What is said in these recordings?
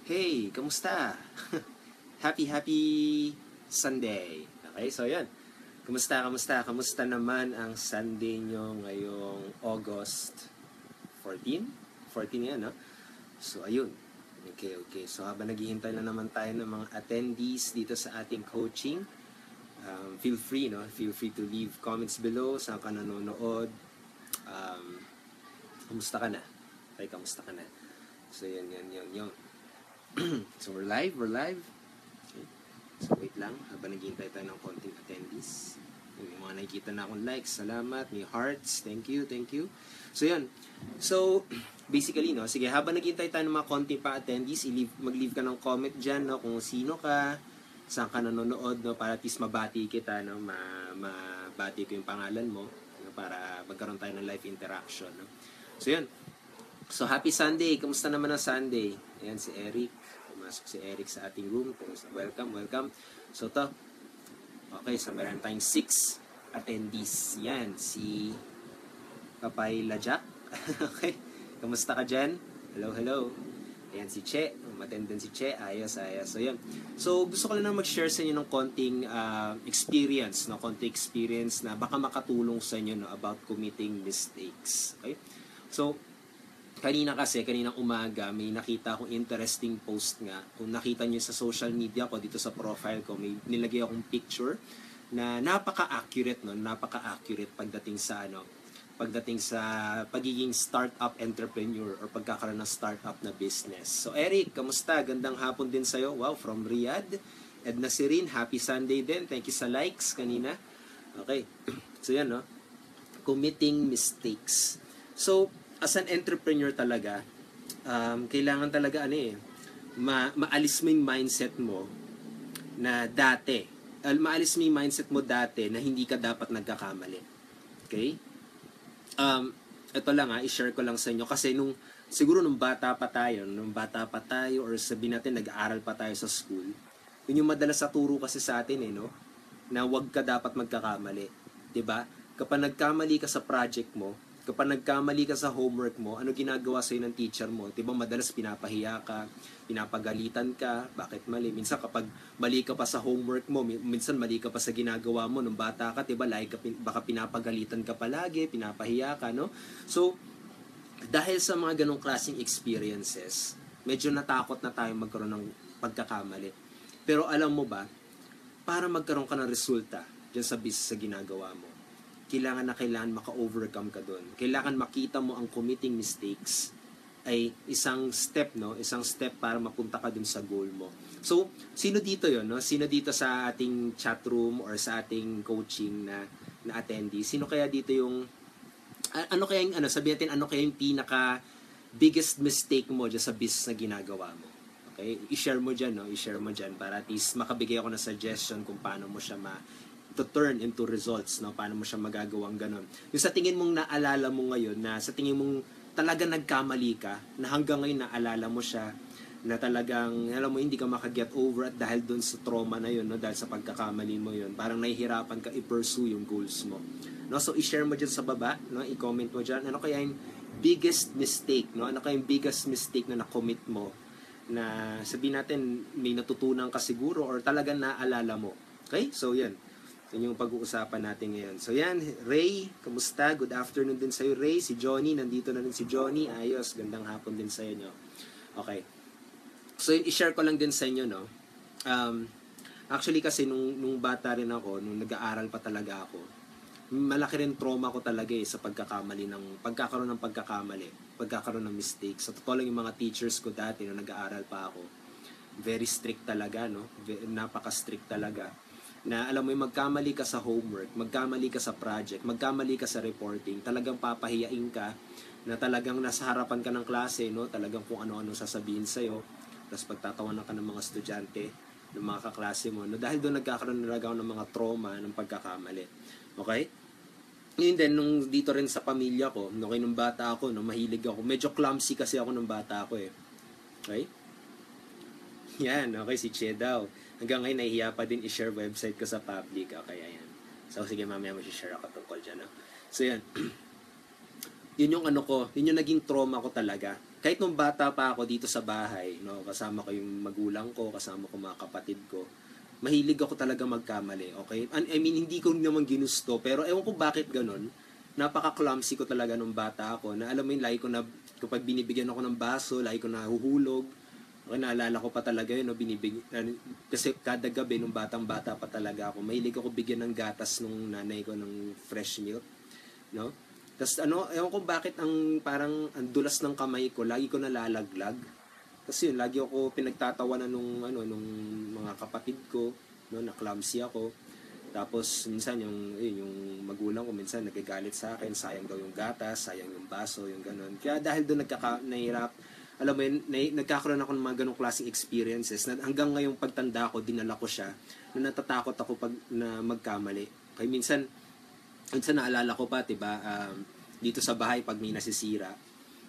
Hey, kamusta? Happy Sunday. Okay, so yan. Kamusta naman ang Sunday nyo ngayong August 14? 14 yan, no? So, ayun. Okay. So, habang naghihintay na naman tayo ng mga attendees dito sa ating coaching, feel free, no? Feel free to leave comments below sa ka nanonood. Kamusta ka na? Okay, kamusta ka na? So, yan. So, we're live. Okay. So, wait lang. Habang naghihintay tayo ng konting attendees. Yung mga nakikita na akong likes. Salamat. May hearts. Thank you. So, yun. So, basically, no? Sige, habang naghihintay tayo ng mga konting pa attendees, mag-leave ka ng comment dyan, no? Kung sino ka, saan ka nanonood, no? Para at least mabati kita, no? Mabati ko yung pangalan mo, no? Para magkaroon tayo ng live interaction, no? So, yun. So, happy Sunday. Kamusta naman ang Sunday? Ayan, si Eric. Pumasok si Eric sa ating room. Welcome. So, to. Okay, so meron tayong 6 attendees. Yan, si Papay Lajak. Okay. Kamusta ka dyan? Hello. Ayan, si Che. Matenden si Che. Ayos. So, yan. So, gusto ko lang mag-share sa inyo ng konting experience, no? Konting experience na baka makatulong sa inyo, no? About committing mistakes. Okay? So, kaninang umaga, may nakita akong interesting post nga. Kung nakita nyo sa social media ko, dito sa profile ko, may nilagay akong picture na napaka-accurate, no? Napaka-accurate pagdating sa pagiging startup entrepreneur or pagkakaroon ng startup na business. So, Eric, kamusta? Gandang hapon din sa'yo. Wow, from Riyadh. Edna Sirin, happy Sunday din. Thank you sa likes kanina. Okay. So, yan, no? Committing mistakes. So, as an entrepreneur talaga, kailangan talaga maalis mo yung mindset mo na dati. Maalis mo yung mindset mo dati na hindi ka dapat nagkakamali. Okay? Ito lang i-share ko lang sa inyo kasi siguro nung bata pa tayo or sabihin natin nag-aaral pa tayo sa school, yun yung madalas sa turo kasi sa atin no? Na wag ka dapat magkakamali. 'Di ba? Kapag nagkamali ka sa project mo, kapag nagkamali ka sa homework mo, ano ginagawa sa'yo ng teacher mo? Diba madalas pinapahiya ka, pinapagalitan ka, bakit mali? Minsan kapag mali ka pa sa homework mo, minsan mali ka pa sa ginagawa mo nung bata ka, diba? Baka pinapagalitan ka palagi, pinapahiya ka, no? So, dahil sa mga ganong klaseng experiences, medyo natakot na tayo magkaroon ng pagkakamali. Pero alam mo ba, para magkaroon ka ng resulta dyan sa business sa ginagawa mo, kailangan maka-overcome ka doon. Kailangan makita mo ang committing mistakes ay isang step para mapunta ka dun sa goal mo. So, sino dito yon, no? Sino dito sa ating chat room or sa ating coaching na attendee? Sino kaya dito yung sabihin natin ano kaya yung pinaka biggest mistake mo dyan sa business na ginagawa mo? Okay? I-share mo dyan, no? I-share mo dyan para at least makabigay ako ng suggestion kung paano mo siya to turn into results, no? Paano mo siya magagawang ganun. Yung sa tingin mong naalala mo ngayon, na sa tingin mong talaga nagkamali ka, na hanggang ngayon naalala mo siya, na talagang, alam mo, hindi ka makaget over at dahil doon sa trauma na yun, no? Dahil sa pagkakamali mo yun, parang nahihirapan ka i-pursue yung goals mo. No? So, i-share mo dyan sa baba, no? I-comment mo dyan, ano kaya yung biggest mistake, no? Ano kaya yung biggest mistake na na-commit mo, na sabihin natin, may natutunan ka siguro, or talagang naalala mo. Okay? So, yan. Yun yung pag-uusapan natin ngayon. So yan, Ray, kamusta? Good afternoon din sa'yo, Ray. Si Johnny, nandito na rin si Johnny. Ayos, gandang hapon din sa'yo, no? Okay. So yun, i-share ko lang din sa inyo, no? Actually kasi nung bata rin ako, nung nag-aaral pa talaga ako, malaki rin trauma ko talaga sa pagkakaroon ng mistake. Sa totoo lang yung mga teachers ko dati nung nag-aaral pa ako, very strict talaga, no? Napaka-strict talaga. Na alam mo yung magkamali ka sa homework, magkamali ka sa project, magkamali ka sa reporting, talagang papahiyain ka, na talagang nasa harapan ka ng klase, no? Talagang kung ano-ano sasabihin sa'yo, tapos pagtatawanan ka ng mga estudyante, ng mga kaklase mo, no? Dahil doon nagkakaroon talaga ng mga trauma ng pagkakamali. Okay? Ngayon din, nung dito rin sa pamilya ko, nung bata ako, mahilig ako, medyo clumsy kasi ako nung bata ako Okay? Yan, okay, si Che daw. Hanggang ngayon, nahihiya pa din i-share website ko sa public. Okay, ayan. So, sige, mamaya mo i-share ako tungkol dyan. No? So, yan. Yun yung yun yung naging trauma ko talaga. kahit nung bata pa ako dito sa bahay, no, kasama ko yung magulang ko, kasama ko mga kapatid ko, mahilig ako talaga magkamali, okay? I mean, hindi ko naman ginusto, pero ewan ko bakit ganun. Napaka-clumsy ko talaga nung bata ako, na alam mo yun, lagi ko na, kapag binibigyan ako ng baso, lagi ko nahuhulog. Okay, naalala ko pa talaga yun, no, kasi kada gabi, nung batang-bata pa talaga ako, mahilig ako bigyan ng gatas nung nanay ko ng fresh milk, no? Tapos ewan ko bakit parang ang dulas ng kamay ko, lagi ko nalalaglag. Kasi yun, lagi ako pinagtatawanan nung mga kapatid ko, no, na clumsy ako. Tapos minsan yung magulang ko minsan nagagalit sa akin, sayang daw yung gatas, sayang yung baso, yung ganun. Kaya dahil doon nahirap, alam mo yun, nagkakaroon ako ng mga ganong klaseng experiences na hanggang ngayong pagtanda ko, dinala ko siya, na natatakot ako pag na magkamali. Kaya minsan naalala ko pa, diba, dito sa bahay pag may nasisira,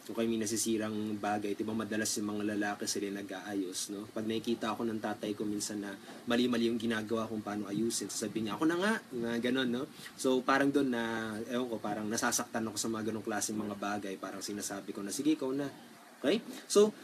kung may nasisirang bagay, diba madalas yung mga lalaki sila nag-aayos, no? Pag nakikita ako ng tatay ko minsan na mali-mali yung ginagawa kung paano ayusin, sasabihin niya, ako na nga, gano'n, no? So parang doon na, ewan ko, parang nasasaktan ako sa mga ganong klaseng mga bagay, parang sinasabi ko na, sige, ikaw na. Okay? So,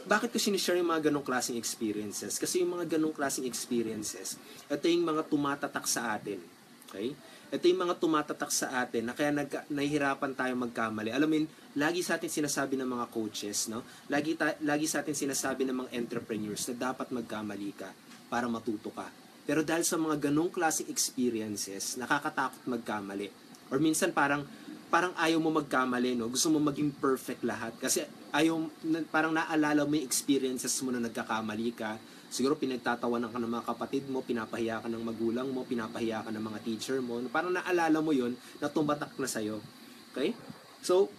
bakit ko sinishare yung mga ganong klaseng experiences? Kasi yung mga ganong klaseng experiences, ito yung mga tumatatak sa atin. Okay? Ito yung mga tumatatak sa atin na kaya nahihirapan tayo magkamali. Alam mo yun, lagi sa atin sinasabi ng mga coaches, no? Lagi sa atin sinasabi ng mga entrepreneurs na dapat magkamali ka para matuto ka. Pero dahil sa mga ganong klaseng experiences, nakakatakot magkamali. Or minsan parang ayaw mo magkamali, no? Gusto mo maging perfect lahat. Kasi parang naalala mo yung experiences mo na nagkakamali ka. Siguro pinagtatawanan ka ng mga kapatid mo, pinapahiya ka ng magulang mo, pinapahiya ka ng mga teacher mo. Parang naalala mo yon na tumatak na sa'yo. Okay? So,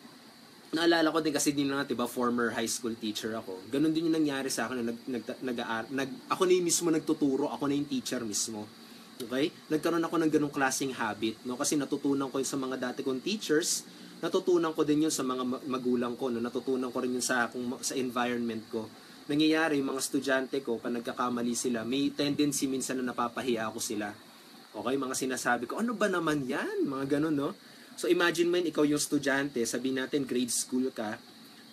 naalala ko din kasi din na, diba, former high school teacher ako. Ganon din yung nangyari sa akin na ako na yung mismo nagtuturo, ako na yung teacher mismo. Okay? Nagkaroon ako ng ganong klaseng habit, no? Kasi natutunan ko yun sa mga dati kong teachers, natutunan ko din yun sa mga magulang ko, no? Natutunan ko rin yun sa environment ko. Nangyayari, yung mga estudyante ko, pag nagkakamali sila, may tendency minsan na napapahiya ako sila. Okay? Mga sinasabi ko, ano ba naman yan? Mga ganon, no? So imagine mo yun, ikaw yung estudyante, sabihin natin grade school ka,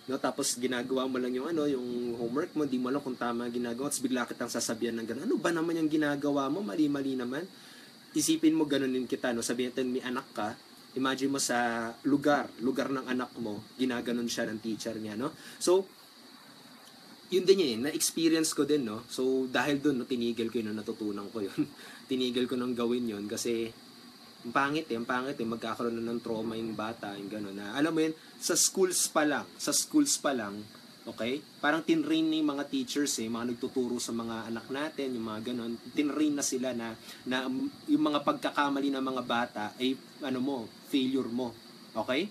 no, tapos ginagawa mo lang yung yung homework mo, di mo alam kung tama ginagawa, tapos bigla kitang sasabihan ng gano'n, ano ba naman yung ginagawa mo, mali-mali naman. Isipin mo ganonin kita, no, sabihin natin may anak ka, imagine mo sa lugar ng anak mo, ginaganon siya ng teacher niya, no. So yun din yun, na-experience ko din, no. So dahil doon, no, tinigil ko yun, natutunan ko yun. Tinigil ko nang gawin yun kasi ang pangit magkakaroon na ng trauma yung bata, yung gano'n na, alam mo yun, sa schools pa lang, okay? Parang tinrain na yung mga teachers, mga nagtuturo sa mga anak natin, yung mga gano'n, tinrain na sila na yung mga pagkakamali ng mga bata ay, failure mo, okay?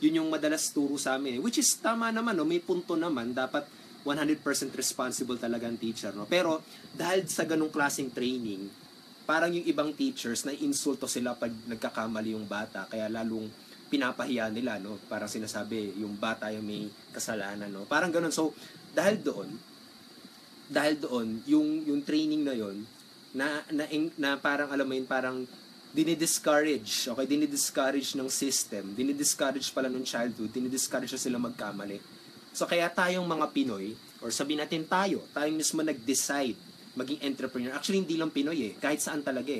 Yun yung madalas turo sa amin, which is tama naman, no? May punto naman, dapat 100% responsible talaga ang teacher, no? Pero, dahil sa ganong klaseng training, parang yung ibang teachers na insulto sila pag nagkakamali yung bata, kaya lalong pinapahiya nila, no? Parang sinasabi yung bata yung may kasalanan, no? Parang ganoon. So dahil doon yung training na yon na parang alam mo yun, parang dinidiscourage ng system, dinidiscourage pala nung childhood, dinidiscourage sila magkamali. So kaya tayong mga Pinoy, or sabihin natin tayo mismo nag-decide maging entrepreneur. Actually, hindi lang Pinoy kahit saan talaga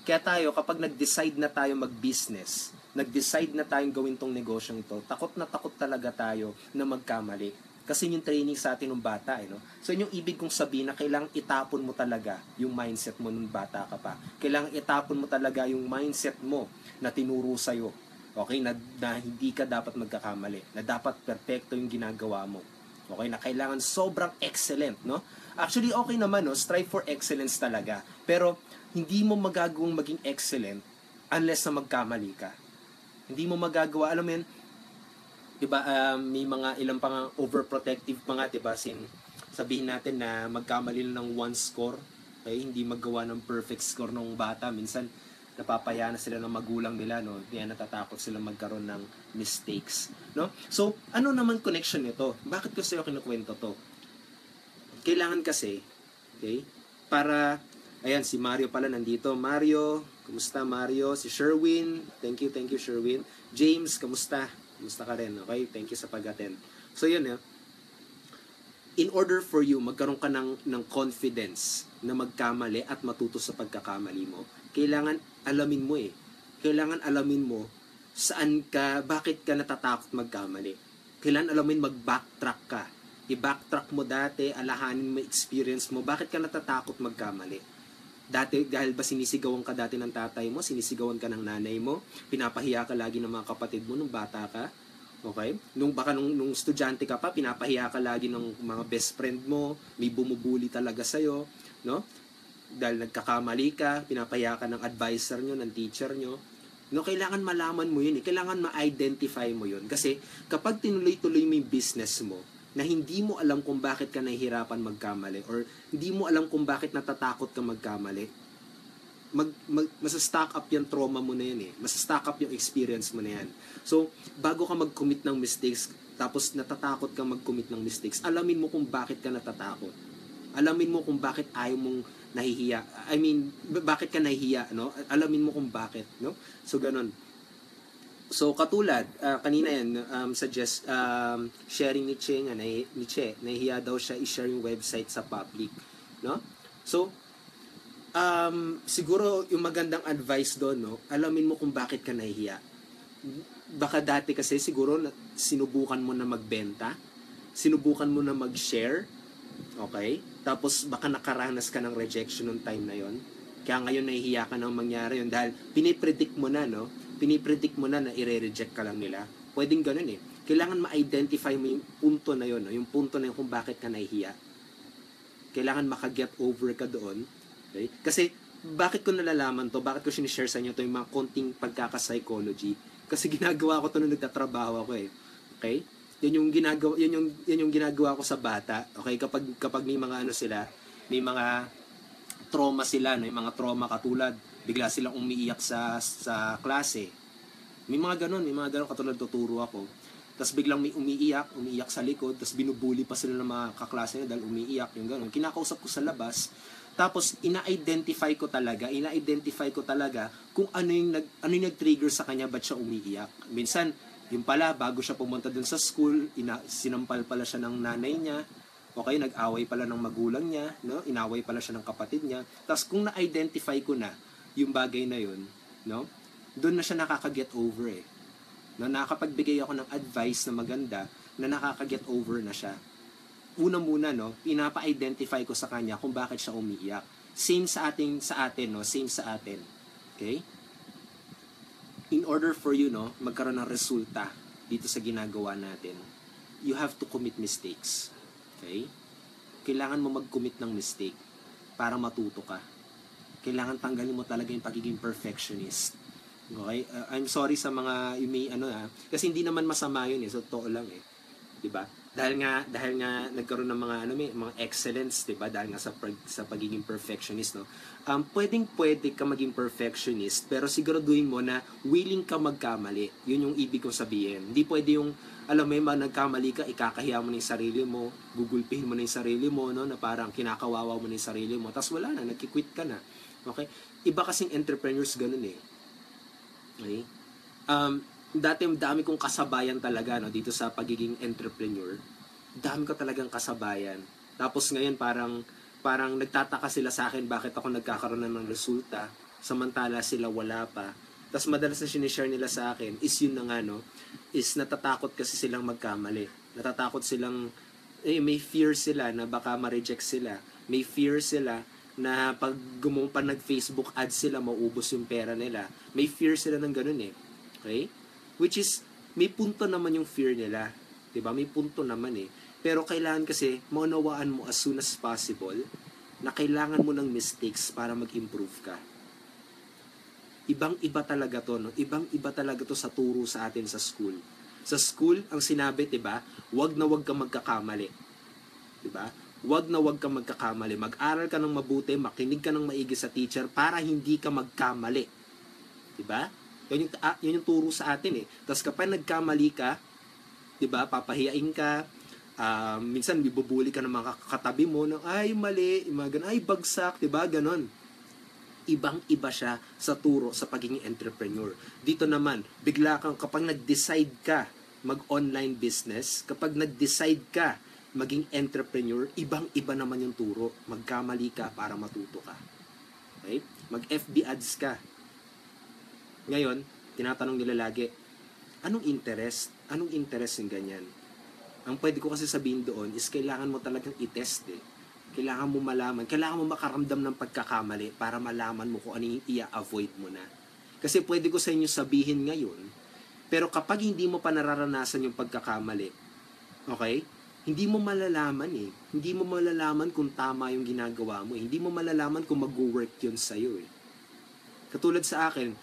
Kaya tayo, kapag nag-decide na tayo mag-business, nag-decide na tayong gawin tong negosyong to, takot na takot talaga tayo na magkamali. Kasi yung training sa atin ng bata, no? So, yung ibig kong sabihin na kailangang itapon mo talaga yung mindset mo nung bata ka pa. Kailangang itapon mo talaga yung mindset mo na tinuro sa'yo. Okay? Na hindi ka dapat magkakamali. Na dapat perfecto yung ginagawa mo. Okay? Na kailangan sobrang excellent, no? Actually, okay naman, no? Strive for excellence talaga. Pero, hindi mo magagawang maging excellent unless na magkamali ka. Hindi mo magagawa, alam mo yun, diba, may mga ilang pang overprotective pa nga, diba, sabihin natin na magkamali lang ng 1 score, okay? Hindi maggawa ng perfect score ng bata. Minsan, napapaya na sila ng magulang nila, no? Kaya natatakot sila magkaroon ng mistakes, no? So, ano naman connection nito? Bakit ko sa'yo kinukwento to? Kailangan kasi, okay, para, ayan, si Mario pala nandito. Mario, kumusta Mario? Si Sherwin, thank you Sherwin. James, kumusta? Kumusta ka rin, okay? Thank you sa pag-attend. So yun, in order for you magkaroon ka ng confidence na magkamali at matuto sa pagkakamali mo, kailangan alamin mo Kailangan alamin mo bakit ka natatakot magkamali. Kailangan alamin mag-backtrack ka. I-backtrack mo dati, alahanin mo experience mo, bakit ka natatakot magkamali. Dati, dahil ba sinisigawan ka dati ng tatay mo, sinisigawan ka ng nanay mo, pinapahiya ka lagi ng mga kapatid mo nung bata ka, okay? Nung estudyante ka pa, pinapahiya ka lagi ng mga best friend mo, may bumubuli talaga sa'yo, no? Dahil nagkakamali ka, pinapahiya ka ng advisor nyo, ng teacher nyo, no? Kailangan malaman mo yun, kailangan ma-identify mo yun. Kasi kapag tinuloy-tuloy mo yung business mo, na hindi mo alam kung bakit ka nahihirapan magkamali or hindi mo alam kung bakit natatakot ka magkamali, masa-stack up yung trauma mo na yan Masa-stack up yung experience mo na yan. So, bago ka mag-commit ng mistakes, tapos natatakot ka mag-commit ng mistakes, alamin mo kung bakit ka natatakot. Alamin mo kung bakit ayaw mong nahihiya. Bakit ka nahihiya, no? Alamin mo kung bakit, no? So, ganun. So, katulad, kanina yan, sharing ni Che, nahihiya daw siya i-share yung website sa public, no? So, siguro yung magandang advice doon, no? Alamin mo kung bakit ka nahihiya. Baka dati kasi siguro sinubukan mo na magbenta, sinubukan mo na mag-share, okay? Tapos baka nakaranas ka ng rejection ng time na yon. Kaya ngayon nahihiya ka nang mangyari yun dahil pinipredict mo na, no? Pinipredict mo na i-reject ka lang nila. Pwedeng ganun Kailangan ma-identify mo yung punto na yun, no? Yung punto na yun kung bakit ka nahihiya. Kailangan maka-get over ka doon. Okay? Kasi, bakit ko nalalaman to? Bakit ko sinishare sa inyo to yung mga konting pagkaka-psychology? Kasi ginagawa ko to nung nagtatrabaho ako Okay? Yan yung ginagawa ko sa bata. Okay? Kapag may mga may mga trauma sila, no? Yung mga trauma katulad bigla silang umiiyak sa klase. May mga ganun katulad tuturo ako. Tapos biglang may umiiyak sa likod, tapos binubuli pa sila ng mga kaklase niya dahil umiiyak, yung ganun. Kinakausap ko sa labas, tapos ina-identify ko talaga kung ano yung nag-trigger sa kanya, ba't siya umiiyak. Minsan, yung pala, bago siya pumunta dun sa school, sinampal pala siya ng nanay niya, okay, nag-away pala ng magulang niya, no? Inaway pala siya ng kapatid niya. Tapos kung na-identify ko na yung bagay na yun, no? Doon na siya nakaka-get over No, nakapagbigay ako ng advice na maganda na nakaka-get over na siya. Una-muna, no, pinapa-identify ko sa kanya kung bakit siya umiiyak. Same sa atin, no? Same sa atin. Okay? In order for you, no, magkaroon ng resulta dito sa ginagawa natin, you have to commit mistakes. Okay? Kailangan mo mag-commit ng mistake para matuto ka. Kailangan tanggalin mo talaga yung pagiging perfectionist. Okay? I'm sorry sa mga kasi hindi naman masama yun so totoo lang 'di ba? Dahil nga nagkaroon ng mga excellence, 'di ba? Dahil nga sa pagiging perfectionist, no. Pwede ka maging perfectionist, pero siguraduhin mo na willing ka magkamali. 'Yun yung ibig kong sabihin. Hindi pwede yung nagkamali ka, ikakahiya mo na yung sarili mo, gugulpihin mo na yung sarili mo, no, na parang kinakawawa mo na yung sarili mo, tapos wala na, nagki-quit ka na. Okay? Iba kasing entrepreneurs ganun Okay? Dami kong kasabayan talaga, no, dito sa pagiging entrepreneur. Dami ko talagang kasabayan. Tapos ngayon parang nagtataka sila sa akin bakit ako nagkakaroon ng resulta samantala sila wala pa. Tapos madalas na sinishare nila sa akin is yun na nga, no, is natatakot kasi silang magkamali. Natatakot silang may fear sila na baka ma-reject sila. May fear sila na pag nag-Facebook ads sila, mauubos yung pera nila. May fear sila ng ganun Okay? Which is, may punto naman yung fear nila. Diba? May punto naman Pero kailangan kasi, maunawaan mo as soon as possible na kailangan mo ng mistakes para mag-improve ka. Ibang-iba talaga to, no? Ibang-iba talaga to sa turo sa atin sa school. Sa school, ang sinabi, diba? Wag na wag kang magkakamali. Diba? Wag na wag kang magkakamali. Mag-aral ka ng mabuti, makinig ka ng maigi sa teacher para hindi ka magkamali. Diba? Yun yung turo sa atin Tapos kapag nagkamali ka, diba, papahiyain ka, minsan bibubuli ka ng mga katabi mo, na, ay mali, ay bagsak, diba, ganon. Ibang-iba siya sa turo sa pagiging entrepreneur. Dito naman, bigla kang, kapag nag-decide ka mag-online business, kapag nag-decide ka maging entrepreneur, ibang-iba naman yung turo. Magkamali ka para matuto ka. Okay? Mag-FB ads ka. Ngayon, tinatanong nila lagi, anong interest? Anong interest yung ganyan? Ang pwede ko kasi sabihin doon is kailangan mo talagang i-test eh. Kailangan mo malaman, kailangan mo makaramdam ng pagkakamali para malaman mo kung ano yung i-avoid mo na. Kasi pwede ko sa inyo sabihin ngayon, pero kapag hindi mo pa nararanasan yung pagkakamali, okay? Hindi mo malalaman eh. Hindi mo malalaman kung tama yung ginagawa mo eh. Hindi mo malalaman kung mag-work yun sa'yo eh. Katulad sa akin,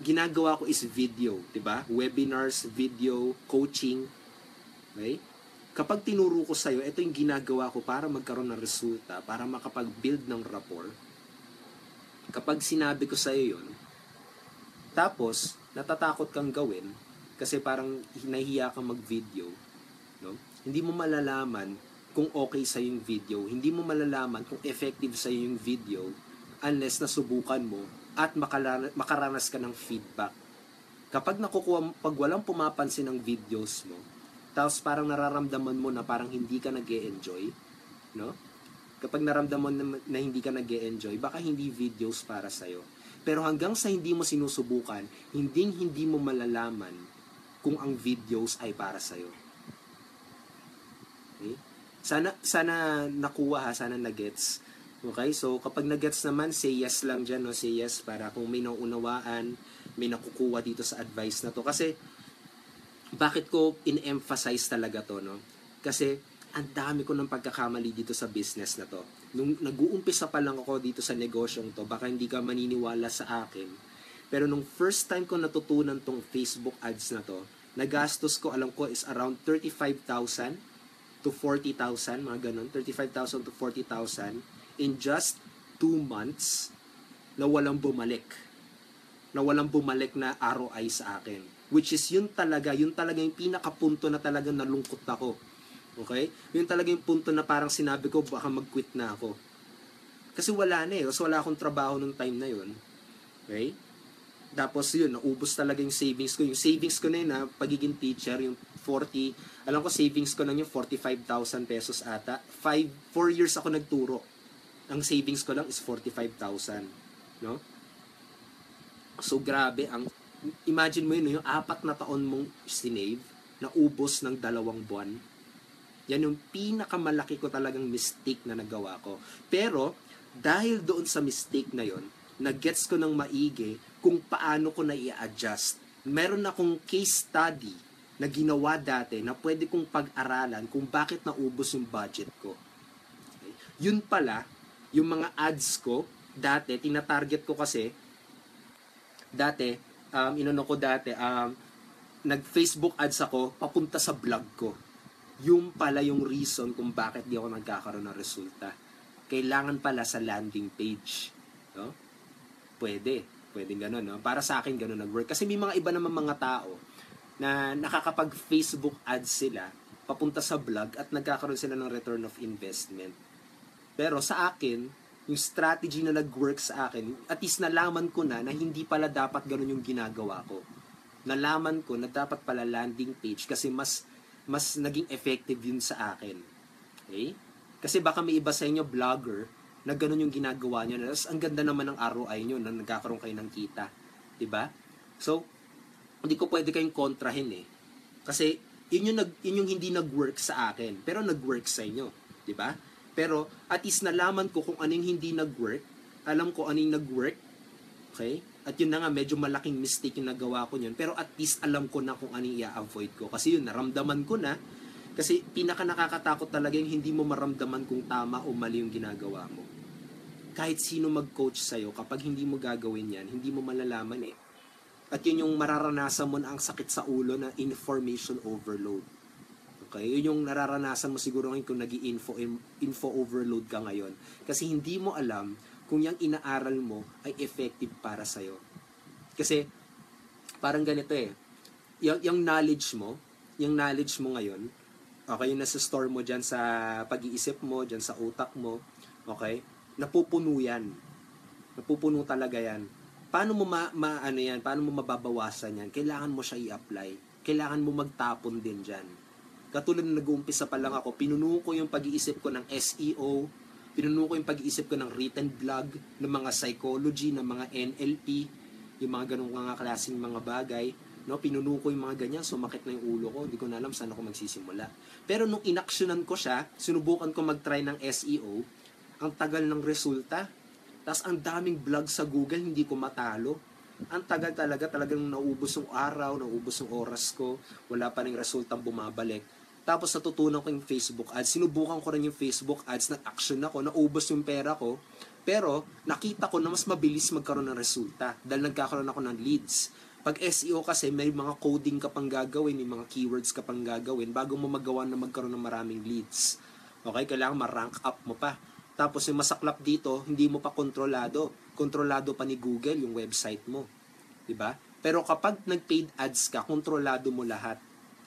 ginagawa ko is video, 'di ba? Webinars, video, coaching. Okay? Kapag tinuro ko sa iyo, ito yung ginagawa ko para magkaroon ng resulta, para makapag-build ng rapport. Kapag sinabi ko sa iyo 'yon, tapos natatakot kang gawin kasi parang nahihiya kang mag-video, no? Hindi mo malalaman kung okay sa yung video, hindi mo malalaman kung effective sa yung video unless nasubukan mo at makaranas ka ng feedback. Kapag pag walang pumapansin ng videos mo, tapos parang nararamdaman mo na parang hindi ka nag-e-enjoy, no? Kapag naramdaman na hindi ka nag-e-enjoy, baka hindi videos para sa'yo. Pero hanggang sa hindi mo sinusubukan, hindi mo malalaman kung ang videos ay para sa'yo. Okay? Sana nakuha ha, sana na-gets. Okay, so kapag nag-gets naman, say yes lang dyan, no? Say yes para kung may nauunawaan, may nakukuha dito sa advice na to. Kasi, bakit ko in-emphasize talaga to, no? Kasi, ang dami ko ng pagkakamali dito sa business na to. Nung nag-uumpisa pa lang ako dito sa negosyong to, baka hindi ka maniniwala sa akin. Pero nung first time ko natutunan tong Facebook ads na to, nagastos ko, alam ko, is around 35,000 to 40,000, mga ganun, 35,000 to 40,000, in just 2 months na walang bumalik na ROI sa akin, which is yun talaga yung pinakapunto na talagang nalungkot ako. Okay, yun talaga yung punto na parang sinabi ko baka mag-quit na ako kasi wala na eh, kasi wala akong trabaho nung time na yun. Okay, tapos yun, naubos talaga yung savings ko na yun na pagiging teacher, yung 40, alam ko savings ko na yung 45,000 pesos ata. 4 years ako nagturo. Ang savings ko lang is 45,000, no? So grabe, imagine mo yun, yung 4 na taon mong sinave na ubos ng 2 buwan. Yan yung pinakamalaki ko talagang mistake na nagawa ko. Pero dahil doon sa mistake na yon, nag-gets ko ng maigi kung paano ko na i-adjust. Meron akong case study na ginawa dati na pwede kong pag-aralan kung bakit naubos yung budget ko. Okay? Yun pala, yung mga ads ko, dati, tina-target ko kasi, nag-Facebook ads ako, papunta sa vlog ko. Yung pala yung reason kung bakit di ako nagkakaroon ng resulta. Kailangan pala sa landing page. No? Pwede ganun. No? Para sa akin, ganun nag-work. Kasi may mga iba naman mga tao na nakakapag-Facebook ads sila, papunta sa vlog, at nagkakaroon sila ng return of investment. Pero sa akin, yung strategy na nag-work sa akin, at least nalaman ko na hindi pala dapat ganun yung ginagawa ko. Nalaman ko na dapat pala landing page kasi mas naging effective yun sa akin. Okay? Kasi baka may iba sa inyo vlogger na ganun yung ginagawa nyo. Ang ganda naman ng ROI nyo na nagkakaroon kayo ng kita. Diba? So, hindi ko pwede kayong kontrahin eh. Kasi yun yung hindi nag-work sa akin. Pero nag-work sa inyo. Diba? Pero at least nalaman ko kung ano yung hindi nag-work. Alam ko ano yung nag-work. Okay? At yun na nga, medyo malaking mistake yung nagawa ko yun. Pero at least alam ko na kung ano yung i-avoid ko. Kasi yun, naramdaman ko na. Kasi pinaka nakakatakot talaga yung hindi mo maramdaman kung tama o mali yung ginagawa mo. Kahit sino mag-coach sa'yo, kapag hindi mo gagawin yan, hindi mo malalaman eh. At yun yung mararanasan mo na ang sakit sa ulo na information overload. Okay? Yun yung nararanasan mo siguro ngayon kung info overload ka ngayon. Kasi hindi mo alam kung yung inaaral mo ay effective para sa'yo. Kasi, parang ganito eh. Yung knowledge mo ngayon, okay, yung nasa store mo dyan sa pag-iisip mo, dyan sa utak mo, okay, napupuno yan. Napupuno talaga yan. Paano mo Paano mo mababawasan yan? Kailangan mo siya i-apply. kailangan mo magtapon din dyan. Katulad na nag-uumpisa pa lang ako, pinuno ko yung pag-iisip ko ng SEO, pinuno ko yung pag-iisip ko ng written blog, ng mga psychology, ng mga NLP, yung mga ganung mga klaseng mga bagay. No, pinuno ko yung mga ganyan, sumakit na yung ulo ko, hindi ko na alam saan ako magsisimula. Pero nung inaksyonan ko siya, sinubukan ko mag-try ng SEO, ang tagal ng resulta. Tapos ang daming vlog sa Google, hindi ko matalo. Ang tagal talagang naubos yung araw, naubos yung oras ko, wala pa ring resultang bumabalik. Tapos natutunan ko yung Facebook ads, sinubukan ko rin yung Facebook ads, nag-action ako, naubos yung pera ko, pero nakita ko na mas mabilis magkaroon ng resulta dahil nagkakaroon ako ng leads. Pag SEO kasi may mga coding ka pang gagawin, may mga keywords ka pang gagawin bago mo magawa na magkaroon ng maraming leads. Okay, kailangan ma-rank up mo pa. Tapos yung masaklap dito, hindi mo pa kontrolado. Kontrolado pa ni Google yung website mo. 'Di ba? Pero kapag nag-paid ads ka, kontrolado mo lahat.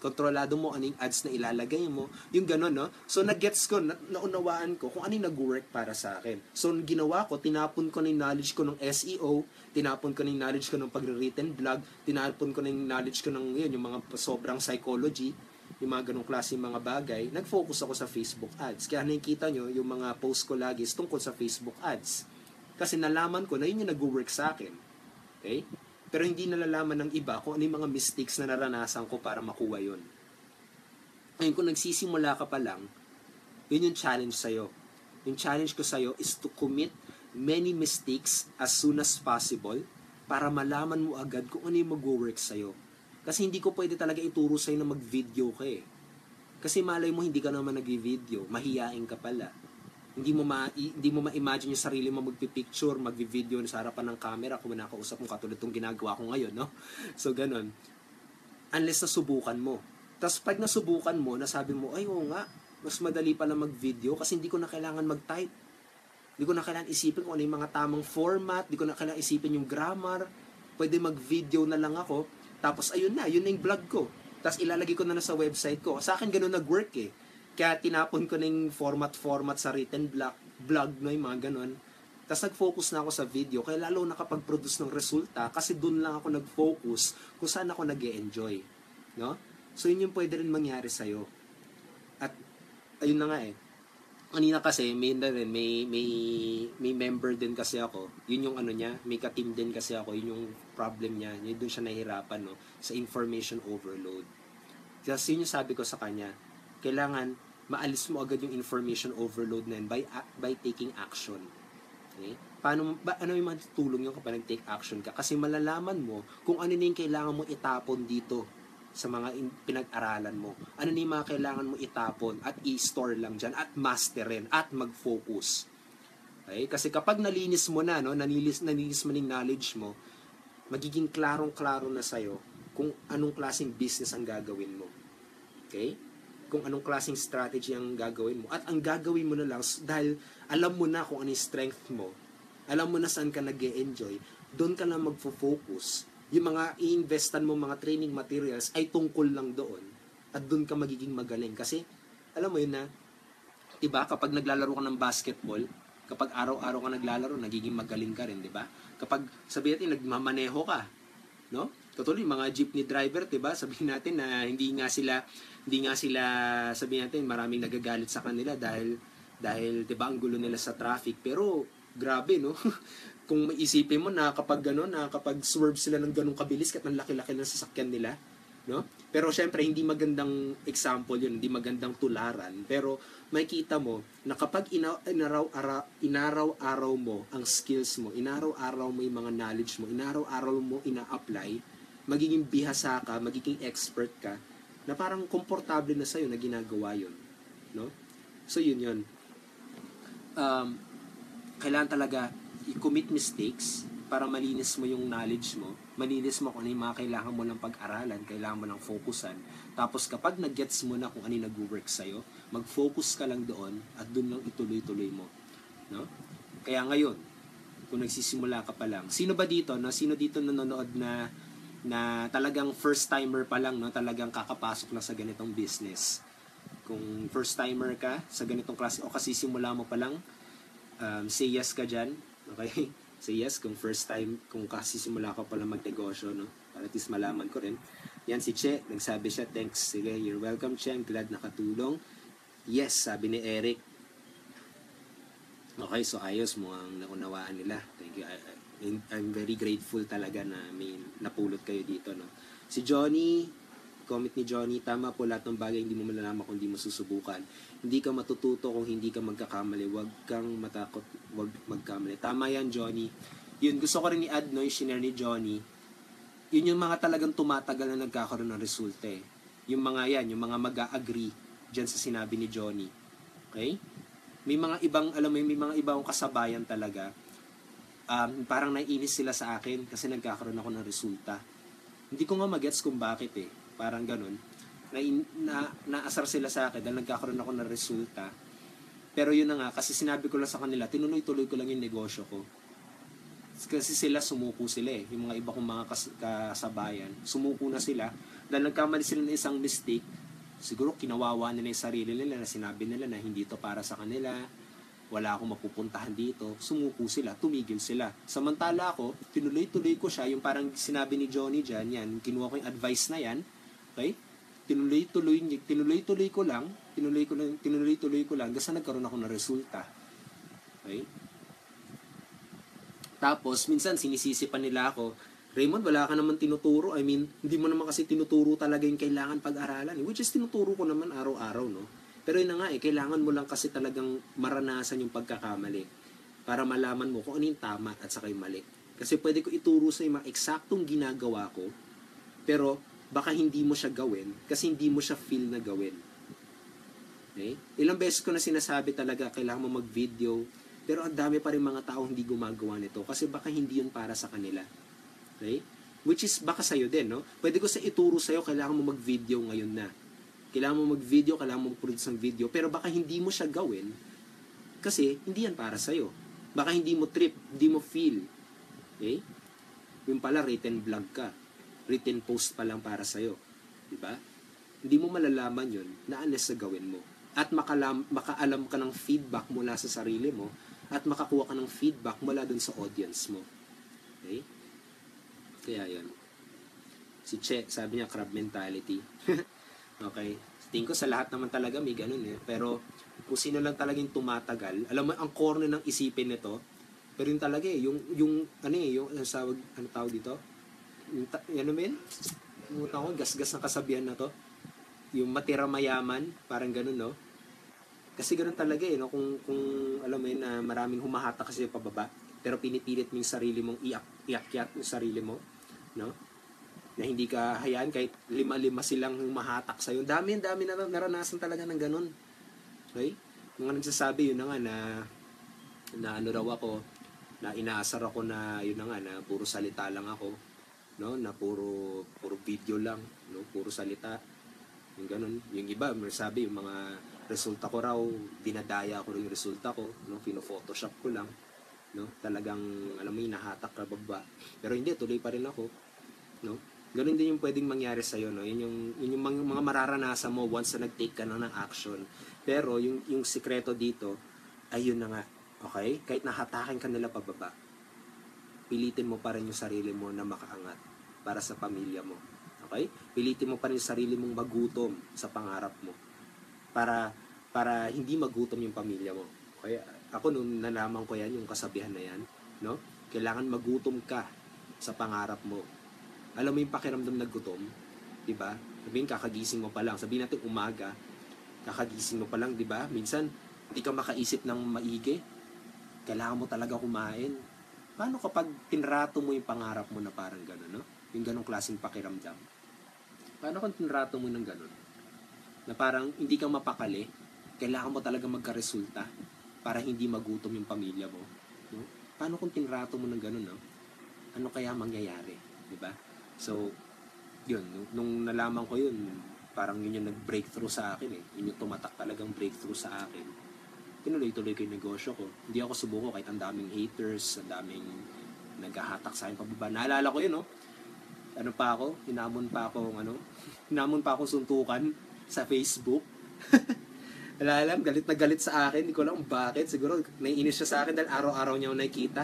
Kontrolado mo anong ads na ilalagay mo. Yung gano'n, no? So, nag-gets ko, naunawaan ko kung ano yung nag-work para sa akin. So, ginawa ko, tinapon ko na yung knowledge ko ng SEO, tinapon ko na yung knowledge ko ng pag-written blog, tinapon ko na yung knowledge ko ng yun, yung mga sobrang psychology, yung mga ganong klase mga bagay. Nag-focus ako sa Facebook ads. Kaya nakikita nyo, yung mga post ko lagi is tungkol sa Facebook ads. Kasi nalaman ko na yun yung nag-work sa akin. Okay? Pero hindi nalalaman ng iba kung ano yung mga mistakes na naranasan ko para makuha yun. Ngayon, kung nagsisimula ka pa lang, yun yung challenge sa'yo. Yung challenge ko sa'yo is to commit many mistakes as soon as possible para malaman mo agad kung ano yung mag-work sa'yo. Kasi hindi ko pwede talaga ituro sa'yo na mag-video ka eh. Kasi malay mo hindi ka naman nag-video, mahiyain ka pala. Hindi mo ma-imagine yung sarili mo magpi-picture, magvi-video sa harapan ng camera kung nakausap mo katulad itong ginagawa ko ngayon, no? So, ganun. Unless nasubukan mo. Tapos, pag nasubukan mo, nasabi mo, ay, oo nga, mas madali pala mag-video kasi hindi ko na kailangan mag-type. Hindi ko na kailangan isipin kung ano yung mga tamang format, hindi ko na kailangan isipin yung grammar. Pwede mag-video na lang ako. Tapos, ayun na yung vlog ko. Tapos, ilalagay ko na sa website ko. Sa akin, ganun nag-work eh. Kaya tinapon ko na yung format sa written blog no, yung mga ganun. Tapos nag-focus na ako sa video. Kaya lalo nakapag-produce ng resulta kasi doon lang ako nag-focus kung saan ako nag-e-enjoy. No? So yun yung pwede rin mangyari sa'yo. At ayun na nga eh. Kanina kasi may member din kasi ako. Yun yung ano niya, may ka-team din kasi ako. Yun yung problem niya. Yun doon siya nahihirapan no, sa information overload. Kasi yun yung sabi ko sa kanya, kailangan maalis mo agad yung information overload na yun by taking action. Okay? Ano yung matutulong yun kapag nag-take action ka? Kasi malalaman mo kung ano na yung kailangan mo itapon dito sa mga pinag-aralan mo. Ano na yung mga kailangan mo itapon at i-store lang dyan at masterin at mag-focus. Okay? Kasi kapag nalinis mo na, no, nanilis mo ng knowledge mo, magiging klarong-klaro na sa'yo kung anong klaseng business ang gagawin mo. Okay? Kung anong klaseng strategy ang gagawin mo. At ang gagawin mo na lang, dahil alam mo na kung ano yung strength mo, alam mo na saan ka nag-e-enjoy, doon ka na magfo-focus. Yung mga i-investan mo, mga training materials, ay tungkol lang doon. At doon ka magiging magaling. Kasi, alam mo yun na, diba, kapag naglalaro ka ng basketball, kapag araw-araw ka naglalaro, nagiging magaling ka rin, diba? Kapag, sabihin natin, nagmamaneho ka, no? Katulad mga jeepney driver, 'di ba? Sabihin natin na hindi nga sila sabihin natin maraming nagagalit sa kanila dahil 'di ba ang gulo nila sa traffic. Pero grabe no. Kung maisipin mo na kapag swerve sila ng ganung kabilis kahit ang laki-laki ng sasakyan nila, no? Pero syempre hindi magandang example 'yun, hindi magandang tularan. Pero makikita mo na kapag inaraw-araw mo ang skills mo, inaraw-araw mo yung mga knowledge mo, inaraw-araw mo ina-apply, magiging bihasa ka, magiging expert ka, na parang komportable na sa'yo na ginagawa yun. No? So, yun. Kailangan talaga i-commit mistakes para malinis mo yung knowledge mo, malinis mo kung ano yung mga kailangan mo ng pag-aralan, kailangan mo ng focusan. Tapos, kapag nag-gets mo na kung ano yung nag-work sa'yo, mag-focus ka lang doon at doon lang ituloy-tuloy mo. No? Kaya ngayon, kung nagsisimula ka pa lang, sino dito nanonood na talagang first timer pa lang, no, talagang kakapasok na sa ganitong business? Kung first timer ka sa ganitong klase o kasi simula mo pa lang, say yes ka dyan, okay? Say yes kung first time, kung kasi simula ka pa lang magnegosyo, no, para at least malaman ko rin. Yan si Che, nagsabi siya, thanks. Sige, you're welcome, Che. I'm glad nakatulong. Yes, sabi ni Eric. Okay, so ayos mo ang naunawaan nila. Thank you. I'm very grateful talaga na may napulot kayo dito, no? Si Johnny, comment ni Johnny, tama po, lahat ng bagay hindi mo malalaman kung hindi mo susubukan. Hindi ka matututo kung hindi ka magkakamali. Huwag kang matakot, huwag magkamali. Tama yan, Johnny. Yun, gusto ko rin i-add, no, yung share ni Johnny. Yun yung mga talagang tumatagal na nagkakaroon ng resulta eh. Yung mga yan, yung mga mag-a-agree dyan sa sinabi ni Johnny. Okay? May mga ibang, alam mo, may mga ibang kasabayan talaga. Parang naiinis sila sa akin kasi nagkakaroon ako ng resulta. Hindi ko nga magets kung bakit eh. Parang ganun. Naasar sila sa akin dahil nagkakaroon ako ng resulta. Pero yun na nga, kasi sinabi ko lang sa kanila, tinuloy-tuloy ko lang yung negosyo ko. Kasi sila, sumuko sila eh. Yung mga iba kong mga kasabayan, sumuko na sila. Dahil nagkamali sila ng isang mistake, siguro kinawawa nila yung sarili nila na sinabi nila na hindi to para sa kanila, wala akong mapupuntahan dito. Sumuko sila, tumigil sila. Samantala ako, tinuloy-tuloy ko siya, yung parang sinabi ni Johnny dyan, yan, kinuha ko yung advice na yan, okay? Tinuloy-tuloy ko lang, kasi nagkaroon ako ng resulta. Okay? Tapos, minsan sinisisi pa nila ako, Raymond, wala ka naman tinuturo. I mean, hindi mo naman kasi tinuturo talaga yung kailangan pag-aralan. Which is, tinuturo ko naman araw-araw, no? Pero yun na nga eh, kailangan mo lang kasi talagang maranasan yung pagkakamali para malaman mo kung ano yung tama at saka yung mali. Kasi pwede ko ituro sa mga eksaktong ginagawa ko, pero baka hindi mo siya gawin kasi hindi mo siya feel na gawin. Okay? Ilang beses ko na sinasabi talaga, kailangan mo mag-video, pero ang dami pa rin mga tao hindi gumagawa nito kasi baka hindi yun para sa kanila. Okay? Which is baka sa'yo din, no? Pwede ko sa ituro sa'yo, kailangan mo mag-video ngayon na. Kailangan mo mag-video, kailangan mo mag-produce ng video, pero baka hindi mo siya gawin kasi hindi yan para sa'yo. Baka hindi mo trip, hindi mo feel. Okay? Yung pala, written vlog ka. Written post pa lang para sa'yo. Diba? Hindi mo malalaman yun na unless sa gawin mo. At makaalam ka ng feedback mula sa sarili mo at makakuha ka ng feedback mula dun sa audience mo. Okay? Kaya yan. Si Che, sabi niya, crab mentality. Okay? Tingin ko sa lahat naman talaga may ganun eh. Pero kung sino lang talagang tumatagal, alam mo, ang core ng isipin nito, pero yung talaga eh, yung ano tawag dito? Ano men? Umuta ko, gas-gas ng kasabihan na to. Yung matira mayaman, parang ganun, no? Kasi ganun talaga eh, no? Kung alam mo yun, na maraming humahata kasi pababa, pero pinipilit mo yung sarili mong iakyat yung sarili mo, no? Na hindi ka hayaan kahit 5 silang humahatak sa'yo. Dami na naranasan talaga ng ganun. Okay? Mga nagsasabi, yun na nga, na ano raw ako, na inaasar ako na, yun na nga, na puro salita lang ako, no? Na puro video lang, no? Puro salita. Yung ganun. Yung iba, sabi, yung mga resulta ko raw, dinadaya ko rin yung resulta ko, no? Pino-photoshop ko lang, no? Talagang, alam mo, hinahatak ka baba. Pero hindi, tuloy pa rin ako, no? Ganun din yung pwedeng mangyari sa'yo, no? Yun yung mga mararanasan mo once na nag-take ka na ng action. Pero, yung sikreto dito, ay yun na nga, okay? Kahit nahatakin ka nila pababa, pilitin mo pa rin yung sarili mo na makaangat para sa pamilya mo. Okay? Pilitin mo pa rin yung sarili mong magutom sa pangarap mo para hindi magutom yung pamilya mo. Okay? Ako nung nalaman ko yan, yung kasabihan na yan, no? Kailangan magutom ka sa pangarap mo. Alam mo yung pakiramdam na gutom, di ba? Sabihin, kakagising mo pa lang. Sabihin natin umaga, kakagising mo pa lang, di ba? Minsan, hindi ka makaisip ng maigi. Kailangan mo talaga kumain. Paano kapag tinrato mo yung pangarap mo na parang gano'n, no? Yung ganong klaseng pakiramdam. Paano kung tinrato mo ng gano'n? Na parang hindi ka mapakali, kailangan mo talaga magka-resulta para hindi magutom yung pamilya mo. No? Paano kung tinrato mo ng gano'n, no? Ano kaya mangyayari? Diba? So, yun. Nung nalaman ko yun, parang yun yung nag-breakthrough sa akin eh. Yun yung tumatak talagang breakthrough sa akin. Tinuloy-tuloy ko yung negosyo ko. Hindi ako subuko kahit ang daming haters, ang daming naghahatak sa akin pababa. Naalala ko yun, no? Ano pa ako? Hinamon pa akong suntukan sa Facebook. Alam, galit na galit sa akin. Hindi ko alam bakit. Siguro naiinis siya sa akin dahil araw-araw niya ako nakikita.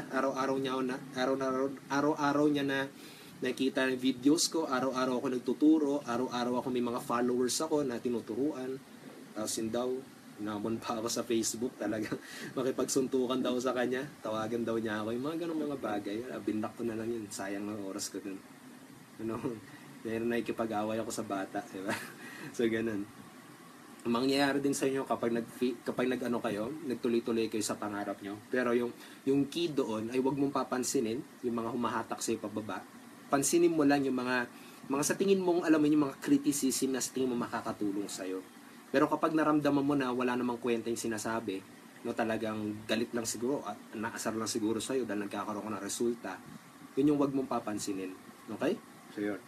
Araw-araw niya na nakikita ng videos ko, araw-araw ako nagtuturo, araw-araw ako may mga followers ako na tinuturuan. Tapos yun daw, namon pa ako sa Facebook talaga. Makipagsuntukan daw sa kanya, tawagan daw niya ako. Yung mga ganong mga bagay, binlock ko na lang yun. Sayang ng oras ko dun. Ano, meron na ikipag-away ako sa bata, diba? So, ganun. Mangyayari din sa inyo kapag nag-ano kayo, nagtuloy-tuloy kayo sa pangarap nyo. Pero yung key doon ay wag mong papansinin yung mga humahatak sa pababa. Pansinin mo lang yung mga sa tingin mong alam mo yung mga criticism na sa tingin mo makakatulong sa iyo. Pero kapag naramdaman mo na wala namang kwenta yung sinasabi, no, talagang galit lang siguro at naasar lang siguro sa iyo dahil nagkakaroon ka ng resulta, yun yung wag mong papansinin. Okay? So yun.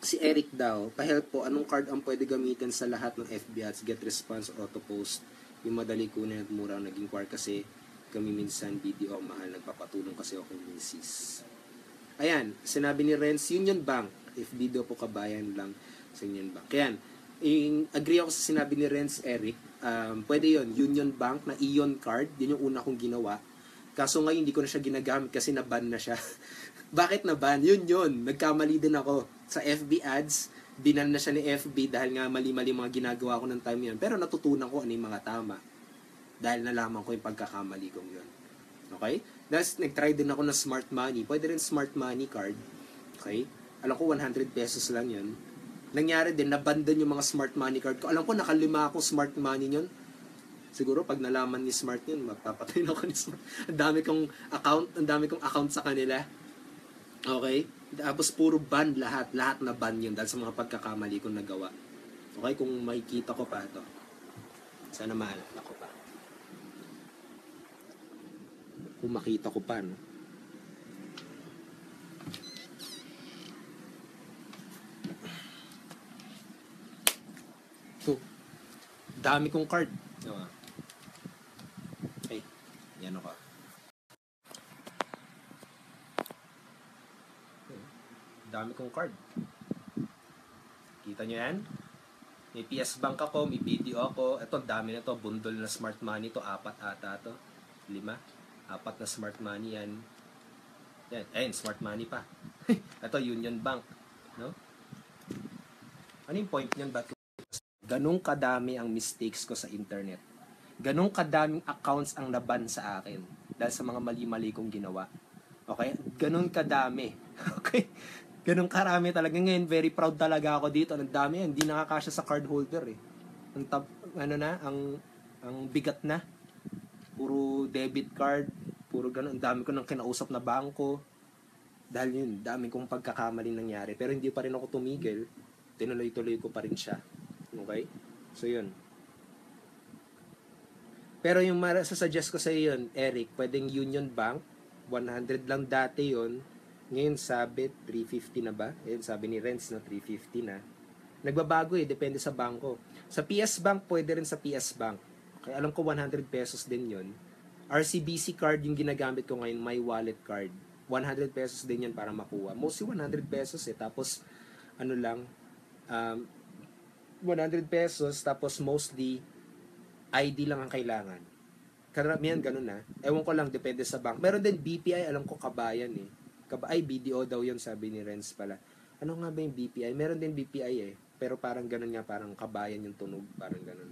Si Eric daw, pa-help po, anong card ang pwede gamitin sa lahat ng FB ads, get response, auto post, yung madali kunin at mura ang naging card kasi kami minsan video ang mahal, nagpapatulong kasi ako misis. Ayan, sinabi ni Renz, Union Bank, FB daw po kabayan lang sa Union Bank. Ayan, agree ako sa sinabi ni Renz, Eric, pwede yon Union Bank na Ion card, yun yung una kong ginawa. Kaso ngayon hindi ko na siya ginagamit kasi na-ban na siya. Bakit na-ban? Yun. Nagkamali din ako. Sa FB ads, binan na siya ni FB dahil nga mali-mali mga ginagawa ko ng time yun. Pero natutunan ko ano yung mga tama. Dahil nalaman ko yung pagkakamali kong yun. Okay? Tapos nag-try din ako ng smart money. Pwede rin smart money card. Okay? Alam ko 100 pesos lang yun. Nangyari din, na-ban din yung mga smart money card ko. Alam ko nakalima akong smart money yun. Siguro pag nalaman ni Smart yun, magpapatay na ako ni Smart. Ang dami kong account sa kanila. Okay? Tapos puro ban lahat na ban yun dahil sa mga pagkakamali kong nagawa. Okay? Kung makikita ko pa ito. Sana maalala ko pa. Kung makita ko pa, no? So, dami kong card. Diba? Okay. Yan ako. Dami kong card. Kita nyo yan? May PS Bank ako, may video ako. Ito, dami na to. Bundle na smart money to. 4 ata to. 5. 4 na smart money yan. Yan. Ayun, smart money pa. Ito, Union Bank. No? Ano yung point nyan? Ganong kadami ang mistakes ko sa internet. Ganong kadaming accounts ang naban sa akin. Dahil sa mga mali-mali kong ginawa. Okay? Ganon kadami. Okay? Ganun karami talaga. Ngayon, very proud talaga ako dito. Ang dami yan. Hindi nakakasya sa card holder eh. Ang bigat na. Puro debit card. Puro ganun. Ang dami ko nang kinausap na bangko. Dahil yun, dami kong pagkakamali nangyari. Pero hindi pa rin ako tumigil. Tinuloy-tuloy ko pa rin siya. Okay? So yun. Pero yung masasuggest ko sa iyo yun, Eric, pwedeng Union Bank. 100 lang dati yun. Ngayon sabi 350 na ba? Ngayon sabi ni Renz na 350 na. Nagbabago eh, depende sa bangko. Sa PS Bank, pwede rin sa PS Bank. Okay, alam ko 100 pesos din yun. RCBC card yung ginagamit ko ngayon, my wallet card. 100 pesos din yan para makuha. Mostly 100 pesos eh. Tapos, 100 pesos, tapos mostly, ID lang ang kailangan. Karamihan ganun na. Ewan ko lang, depende sa bank. Meron din BPI, alam ko kabayan eh. BDO daw yun, sabi ni Renz pala. Ano nga ba yung BPI? Meron din BPI eh. Pero parang ganun nga, parang kabayan yung tunog. Parang ganun.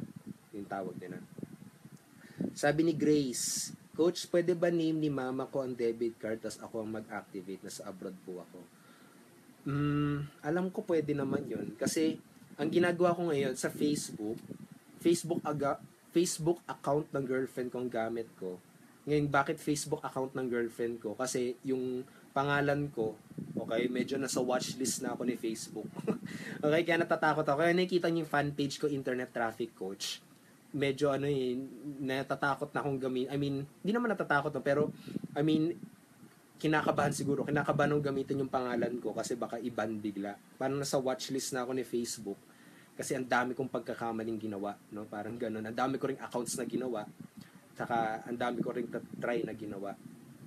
Yung tawag nila. Sabi ni Grace, Coach, pwede ba name ni mama ko ang debit card tas ako ang mag-activate na sa abroad po ako? Alam ko pwede naman yun. Kasi, ang ginagawa ko ngayon sa Facebook account ng girlfriend kong gamit ko. Ngayon, bakit Facebook account ng girlfriend ko? Kasi yung pangalan ko, okay, medyo nasa watchlist na ako ni Facebook. Okay, kaya natatakot ako. Kaya nakikita niyo yung fan page ko, Internet Traffic Coach. Medyo natatakot na akong gamitin. I mean, hindi naman natatakot na, pero kinakabahan siguro. Kinakabahan akong gamitin yung pangalan ko kasi baka i-ban bigla. Parang nasa watchlist na ako ni Facebook. Kasi ang dami kong pagkakamaling ginawa, no? Parang gano'n. Ang dami ko ring accounts na ginawa. Tsaka ang dami ko ring try na ginawa.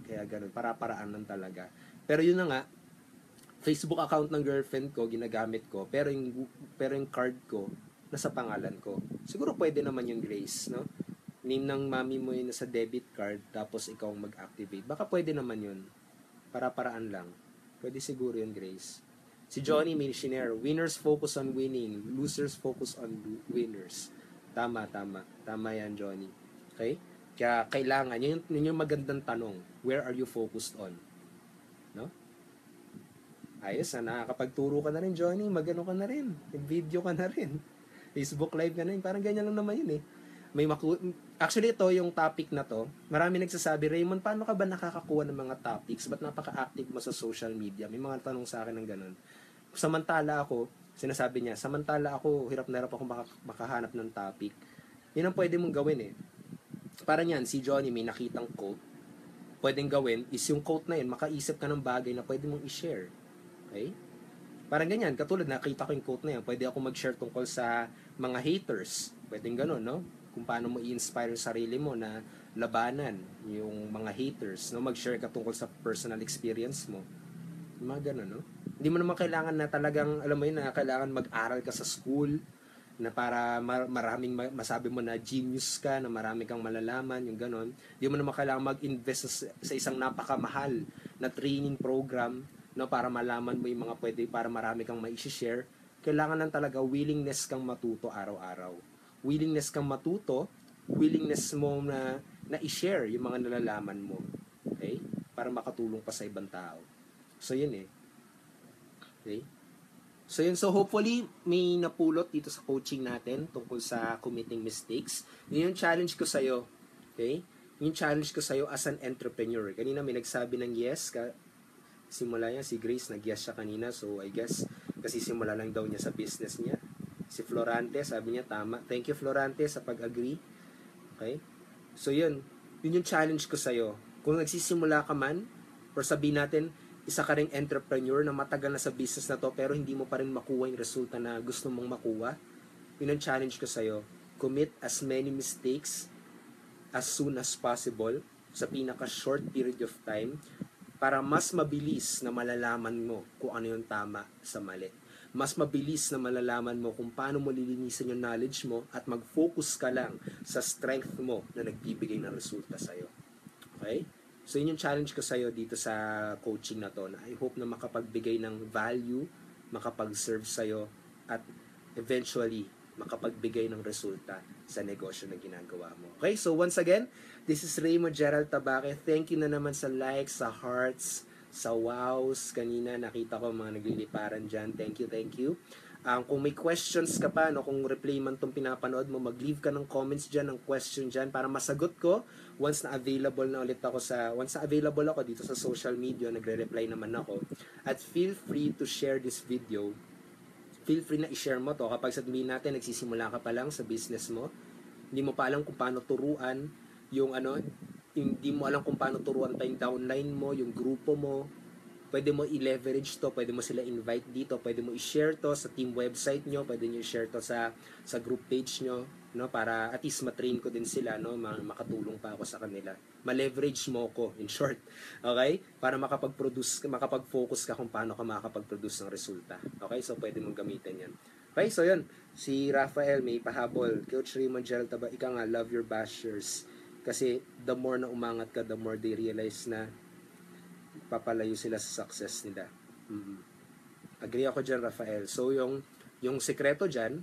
Kaya gano'n, para-paraan talaga. Pero yun na nga, Facebook account ng girlfriend ko, ginagamit ko. Pero yung card ko, nasa pangalan ko. Siguro pwede naman yung Grace, no? Name ng mami mo yun nasa debit card, tapos ikaw mag-activate. Baka pwede naman yun. Para-paraan lang. Pwede siguro yun, Grace. Si Johnny Missionary, winners focus on winning, losers focus on winners. Tama, tama. Tama yan, Johnny. Okay? Kaya kailangan, yun yung magandang tanong. Where are you focused on? No? Ayos na, nakakapagturo ka na rin, Johnny. Magano ka na rin. Video ka na rin. Facebook Live ka na rin. Parang ganyan lang naman yun eh. Actually, ito, yung topic na to, marami nagsasabi, Raymond, paano ka ba nakakakuha ng mga topics? Ba't napaka-active mo sa social media? May mga tanong sa akin ng ganun. Samantala ako, sinasabi niya, samantala ako, hirap na hirap ako makahanap ng topic. Yun ang pwede mong gawin eh. Parang yan, si Johnny may nakitang quote. Pwedeng gawin is yung quote na yun, makaisip ka ng bagay na pwede mong i-share. Okay? Parang ganyan, katulad nakita ko yung quote na yan, pwede ako mag-share tungkol sa mga haters. Pwedeng ganun, no? Kung paano mo i-inspire yung sarili mo na labanan yung mga haters, no? Mag-share ka tungkol sa personal experience mo. Mga ganun, no? Hindi mo naman kailangan na talagang, alam mo yun, na kailangan mag-aral ka sa school, na para maraming masabi mo na genius ka, na marami kang malalaman, yung ganon. Hindi mo naman kailangan mag-invest sa isang napakamahal na training program, no, para malaman mo yung mga pwede, para marami kang ma-share. Kailangan lang talaga willingness kang matuto araw-araw. Willingness kang matuto, willingness mo na i-share yung mga nalalaman mo. Okay? Para makatulong pa sa ibang tao. So, yun eh. Okay? So, yun. So, hopefully, may napulot dito sa coaching natin tungkol sa committing mistakes. Yun yung challenge ko sa'yo. Okay? Yung challenge ko sa'yo as an entrepreneur. Kanina may nagsabi ng yes. Simula niya, si Grace, nag-yes siya kanina. So, I guess, kasi simula lang daw niya sa business niya. Si Florante, sabi niya, tama. Thank you, Florante, sa pag-agree. Okay? So, yun. Yun yung challenge ko sa'yo. Kung nagsisimula ka man, or sabihin natin, isa ka ring entrepreneur na matagal na sa business na to pero hindi mo pa rin makuha yung resulta na gusto mong makuha, yun ang challenge ko sa'yo. Commit as many mistakes as soon as possible sa pinaka-short period of time para mas mabilis na malalaman mo kung ano yung tama sa mali. Mas mabilis na malalaman mo kung paano mo lilinisin yung knowledge mo at mag-focus ka lang sa strength mo na nagbibigay ng resulta sa'yo. Okay? So, yun yung challenge ko sa'yo dito sa coaching na to, na I hope na makapagbigay ng value, makapag-serve sa'yo, at eventually, makapagbigay ng resulta sa negosyo na ginagawa mo. Okay, so once again, this is Raymond Gerald Tabaque. Thank you na naman sa likes, sa hearts, sa wows. Kanina, nakita ko mga nagliliparan dyan. Thank you, thank you. Kung may questions ka pa, no, kung replay man itong pinapanood mo, mag-leave ka ng comments dyan, ng question dyan, para masagot ko once na available na ulit ako once na available ako dito sa social media, nagre-reply naman ako. At feel free to share this video. Feel free na i-share mo to kapag sabihin natin, nagsisimula ka pa lang sa business mo, hindi mo pa alam kung paano turuan yung hindi mo alam kung paano turuan pa yung downline mo, yung grupo mo. Pwede mo i-leverage to, pwede mo sila invite dito, pwede mo i-share to sa team website nyo, pwede nyo i-share to sa group page nyo, no, para at least matrain ko din sila, no, makatulong pa ako sa kanila. Ma-leverage mo ko, in short. Okay? Para makapag-focus ka kung paano ka makakapag-produce ng resulta. Okay? So, pwede mong gamitin yan. Okay? So, yun. Si Rafael may pahabol. Coach Raymond Gerald Tabaque, ika nga, love your bashers. Kasi, the more na umangat ka, the more they realize na papalayo sila sa success nila. Agree ako dyan, Rafael. So, yung sekreto dyan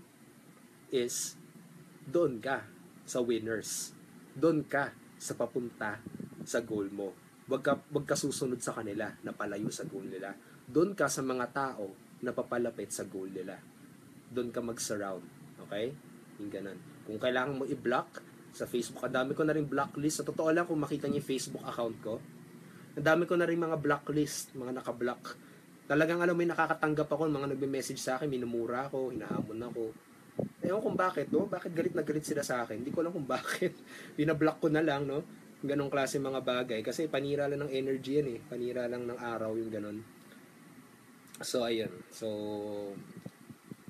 is doon ka sa winners. Doon ka sa papunta sa goal mo. Wag ka susunod sa kanila na palayo sa goal nila. Doon ka sa mga tao na papalapit sa goal nila. Doon ka mag-surround. Okay? Yung ganun. Kung kailangan mo i-block sa Facebook, ang dami ko na rin blacklist. Sa totoo lang, kung makita niyo yung Facebook account ko, ang dami ko na rin mga blacklist, mga naka-block. Talagang alam mo, nakakatanggap ako ng mga nagme-message sa akin, minumura ako, hinahamon ako. Ewan kung bakit, no? Bakit galit na galit sila sa akin? Hindi ko alam kung bakit. Pinablock ko na lang, no? Ganong klase mga bagay. Kasi panira lang ng energy yan eh. Panira lang ng araw yung ganon. So, ayun. So,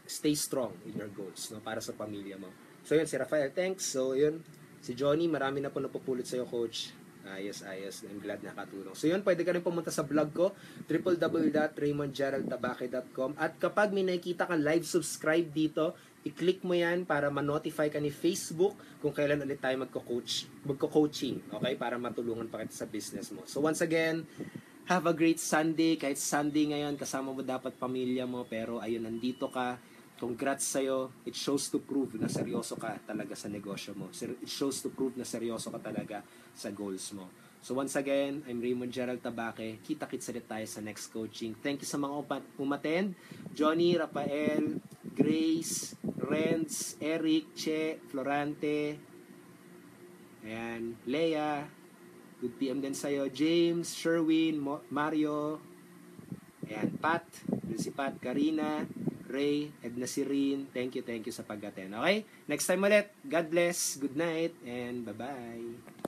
stay strong in your goals, no? Para sa pamilya mo. So, yun, si Rafael, thanks. So, yun. Si Johnny, marami na po napupulot sa'yo, coach. Ayos. I'm glad nakatulong. So yun, pwede ka rin pumunta sa blog ko, www.raymondgeraldtabaque.com. At kapag may nakikita kang live subscribe dito, i-click mo yan para ma-notify ka ni Facebook kung kailan ulit tayo magko-coaching. Okay? Para matulungan pa kita sa business mo. So once again, Have a great Sunday. Kahit Sunday ngayon, kasama mo dapat pamilya mo. Pero ayun, nandito ka. Congrats sa'yo. It shows to prove na seryoso ka talaga sa negosyo mo. It shows to prove na seryoso ka talaga sa goals mo. So once again, I'm Raymond Gerald Tabaque. Kita-kits ulit tayo sa next coaching. Thank you sa mga umattend. Johnny, Rafael, Grace, Renz, Eric, Che, Florante, ayan, Leia, good PM din sa'yo, James, Sherwin, Mario, ayan, Pat, si Pat, Karina, Ray, Edna Sirin, thank you sa pag-attend. Okay? Next time ulit, God bless, good night, and bye-bye.